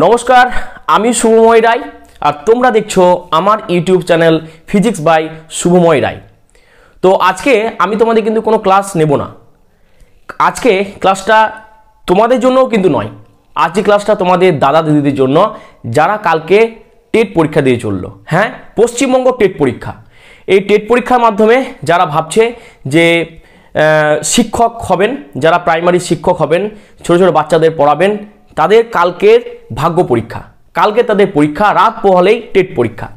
নমস্কার, আমি শুভময় রায় আর তোমরা দেখছো আমার YouTube channel physics by Shubhomoy Roy. তো আজকে আমি তোমাদের কিন্তু কোনো ক্লাস নেব না। আজকে ক্লাসটা তোমাদের জন্যও কিন্তু নয়, আজকে ক্লাসটা তোমাদের দাদা দিদিদের জন্য যারা কালকে টেট পরীক্ষা দিয়ে চললো। হ্যাঁ, পশ্চিমবঙ্গ টেট পরীক্ষা। এই টেট পরীক্ষার মাধ্যমে যারা ভাবছে যে শিক্ষক হবেন, যারা প্রাইমারি শিক্ষক হবেন, ছোটো ছোটো বাচ্চাদের পড়াবেন, তাদের কালকের ভাগ্য পরীক্ষা। কালকে তাদের পরীক্ষা, রাত পোহালেই টেট পরীক্ষা।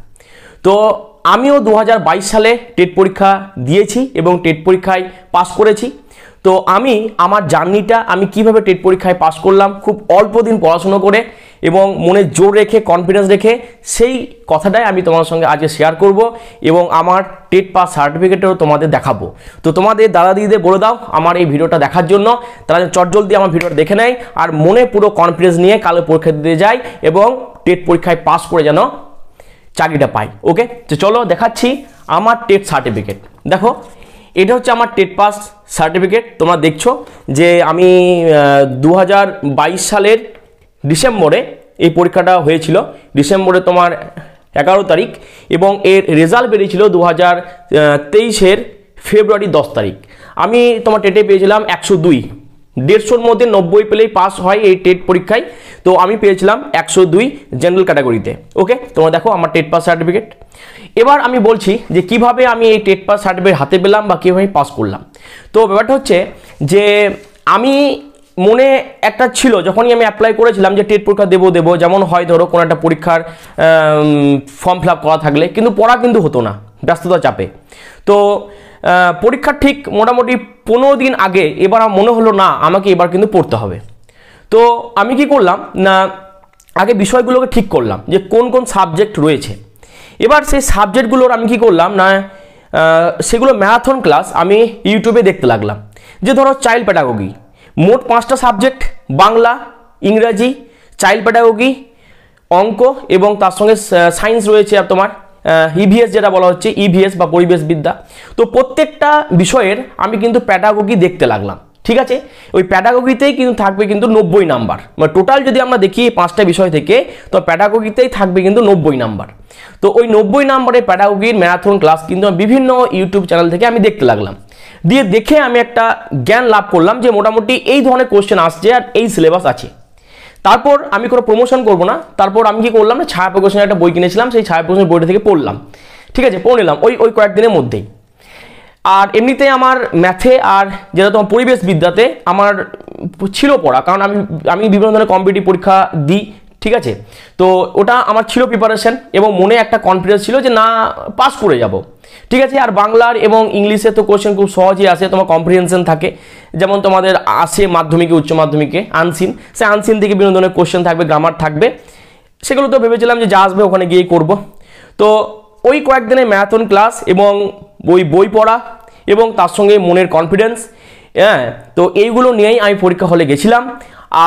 তো আমিও 2022 সালে টেট পরীক্ষা দিয়েছি এবং টেট পরীক্ষায় পাস করেছি। তো আমি আমার জার্নিটা, আমি কিভাবে টেট পরীক্ষায় পাস করলাম খুব অল্প দিন পড়াশুনো করে এবং মনে জোর রেখে, কনফিডেন্স রেখে, সেই কথাটাই আমি তোমার সঙ্গে আজকে শেয়ার করব এবং আমার টেট পাস সার্টিফিকেটও তোমাদের দেখাবো। তো তোমাদের দাদা দিদিদের বলে দাও আমার এই ভিডিওটা দেখার জন্য, তারা চটজলদি আমার ভিডিওটা দেখে নেয় আর মনে পুরো কনফিডেন্স নিয়ে কালো পরীক্ষা দিতে যায় এবং টেট পরীক্ষায় পাস করে যেন চাকরিটা পাই। ওকে, তো চলো দেখাচ্ছি আমার টেট সার্টিফিকেট। দেখো, এটা হচ্ছে আমার টেট পাস সার্টিফিকেট। তোমরা দেখছো যে আমি 2022 সালের ডিসেম্বরে এই পরীক্ষাটা হয়েছিল, ডিসেম্বরে তোমার 11 তারিখ, এবং এর রেজাল্ট বেরিয়েছিল 2023-এর ফেব্রুয়ারি 10 তারিখ। আমি তোমার টেটে পেয়েছিলাম 102, 150-র মধ্যে 90 পেলেই পাস হয় এই টেট পরীক্ষায়। তো আমি পেয়েছিলাম 102 জেনারেল ক্যাটাগরিতে। ওকে, তোমরা দেখো আমার টেট পাস সার্টিফিকেট। এবার আমি বলছি যে কিভাবে আমি এই টেট পাস সার্টিফিকেট হাতে পেলাম বা কীভাবে পাস করলাম। তো ব্যাপারটা হচ্ছে যে আমি মনে একটা ছিল, যখনই আমি অ্যাপ্লাই করেছিলাম যে টেট পরীক্ষা দেবো, যেমন হয় ধরো কোনো একটা পরীক্ষার ফর্ম ফিল আপ করা থাকলে, কিন্তু পড়া কিন্তু হতো না ব্যস্ততা চাপে। তো পরীক্ষার ঠিক মোটামুটি 15 দিন আগে এবার আমার মনে হলো না, আমাকে এবার কিন্তু পড়তে হবে। তো আমি কি করলাম না, আগে বিষয়গুলোকে ঠিক করলাম যে কোন কোন সাবজেক্ট রয়েছে। এবার সেই সাবজেক্টগুলোর আমি কি করলাম না, সেগুলো ম্যারাথন ক্লাস আমি ইউটিউবে দেখতে লাগলাম। যে ধরো চাইল্ড প্যাডাগোগি, মোট 5টা সাবজেক্ট, বাংলা, ইংরাজি, চাইল্ড প্যাডাগোগি, অঙ্ক এবং তার সঙ্গে সায়েন্স রয়েছে আর তোমার ইভিএস যেটা বলা হচ্ছে, ইভিএস বা পরিবেশ বিদ্যা। তো প্রত্যেকটা বিষয়ের আমি কিন্তু প্যাডাগোগি দেখতে লাগলাম। ঠিক আছে, ওই প্যাডাগোগিতেই কিন্তু থাকবে কিন্তু 90 নাম্বার। মানে টোটাল যদি আমরা দেখি 5টা বিষয় থেকে, তো প্যাডাগোগিতেই থাকবে কিন্তু 90 নাম্বার। তো ওই 90 নাম্বারের প্যাডাগোগির ম্যারাথন ক্লাস কিন্তু বিভিন্ন ইউটিউব চ্যানেল থেকে আমি দেখতে লাগলাম। দেখে আমি একটা জ্ঞান লাভ করলাম যে মোটামুটি এই ধরনের কোশ্চেন আসছে আর এই সিলেবাস আছে। তারপর আমি কোনো প্রমোশন করব না, তারপর আমি কি করলাম না, ছায়া প্রকাশনের একটা বই কিনেছিলাম, সেই ছায়া প্রকাশনের বইটা থেকে পড়লাম। ঠিক আছে, পড়ে নিলাম ওই কয়েকদিনের মধ্যেই। আর এমনিতে আমার ম্যাথে আর যেটা তোমার পরিবেশ বিদ্যাতে আমার ছিল পড়া, কারণ আমি বিভিন্ন ধরনের কম্পিটিটিভ পরীক্ষা দিই। ঠিক আছে, তো ওটা আমার ছিল প্রিপারেশন এবং মনে একটা কনফিডেন্স ছিল যে না, পাস করে যাব। ঠিক আছে, আর বাংলার এবং ইংলিশে তো কোশ্চেন খুব সহজেই আসে, তোমার কম্প্রিহেনশন থাকে, যেমন তোমাদের আসে মাধ্যমিকে, উচ্চ মাধ্যমিকে আনসিন, সে আনসিন থেকে বিভিন্ন ধরনের কোশ্চেন থাকবে, গ্রামার থাকবে, সেগুলো তো ভেবেছিলাম যে যা আসবে ওখানে গিয়েই করব। তো ওই কয়েকদিনের ম্যারাথন ক্লাস এবং বই পড়া এবং তার সঙ্গে মনের কনফিডেন্স, হ্যাঁ, তো এইগুলো নিয়েই আমি পরীক্ষা হলে গেছিলাম।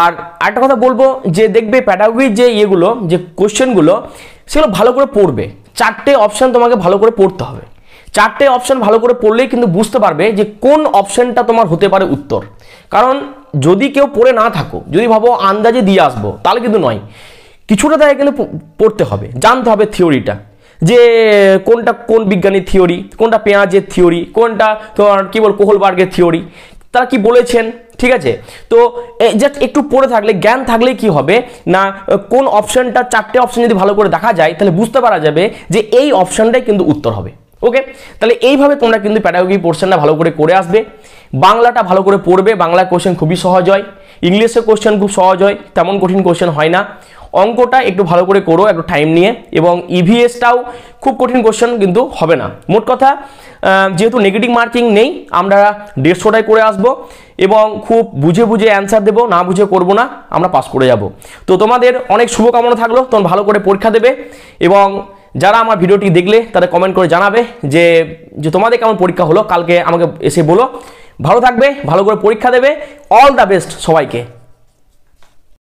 আর একটা কথা বলবো যে দেখবে প্যাডাগোগির যে ইয়েগুলো, যে কোশ্চেনগুলো, সেগুলো ভালো করে পড়বে। 4টে অপশান তোমাকে ভালো করে পড়তে হবে। 4টে অপশান ভালো করে পড়লেই কিন্তু বুঝতে পারবে যে কোন অপশানটা তোমার হতে পারে উত্তর। কারণ যদি কেউ পড়ে না থাকো, যদি ভাবো আন্দাজে দিয়ে আসবো, তাহলে কিন্তু নয়। কিছুটা তাই কিন্তু পড়তে হবে, জানতে হবে থিওরিটা, যে কোনটা কোন বিজ্ঞানীর থিওরি, কোনটা পেঁয়াজের থিওরি, কোনটা তোমার কি বল কোহলবার্গের থিওরি, তারা কি বলেছেন। ঠিক আছে, তো জাস্ট একটু পড়ে থাকলে, জ্ঞান থাকলে কি হবে না, কোন অপশানটা, 4টে অপশান যদি ভালো করে দেখা যায় তাহলে বুঝতে পারা যাবে যে এই অপশানটাই কিন্তু উত্তর হবে। ওকে, তাহলে এইভাবে তোমরা কিন্তু প্যাডাগোগি পোর্শনটা ভালো করে আসবে। বাংলাটা ভালো করে পড়বে, বাংলা কোশ্চেন খুবই সহজ হয়, ইংলিশের কোশ্চেন খুব সহজ হয়, তেমন কঠিন কোশ্চেন হয় না। অঙ্কটা একটু ভালো করে করো, একটু টাইম নিয়ে, এবং ইভিএসটাও খুব কঠিন কোশ্চেন কিন্তু হবে না। মোট কথা, যেহেতু নেগেটিভ মার্কিং নেই, আমরা 150টাই করে আসবো এবং খুব বুঝে অ্যান্সার দেবো, না বুঝে করব না, আমরা পাস করে যাব। তো তোমাদের অনেক শুভকামনা থাকলো, তোমরা ভালো করে পরীক্ষা দেবে এবং যারা আমার ভিডিওটি দেখলে তারা কমেন্ট করে জানাবে যে তোমাদের কেমন পরীক্ষা হলো, কালকে আমাকে এসে বলো। ভালো থাকবে, ভালো করে পরীক্ষা দেবে। অল দ্য বেস্ট সবাইকে।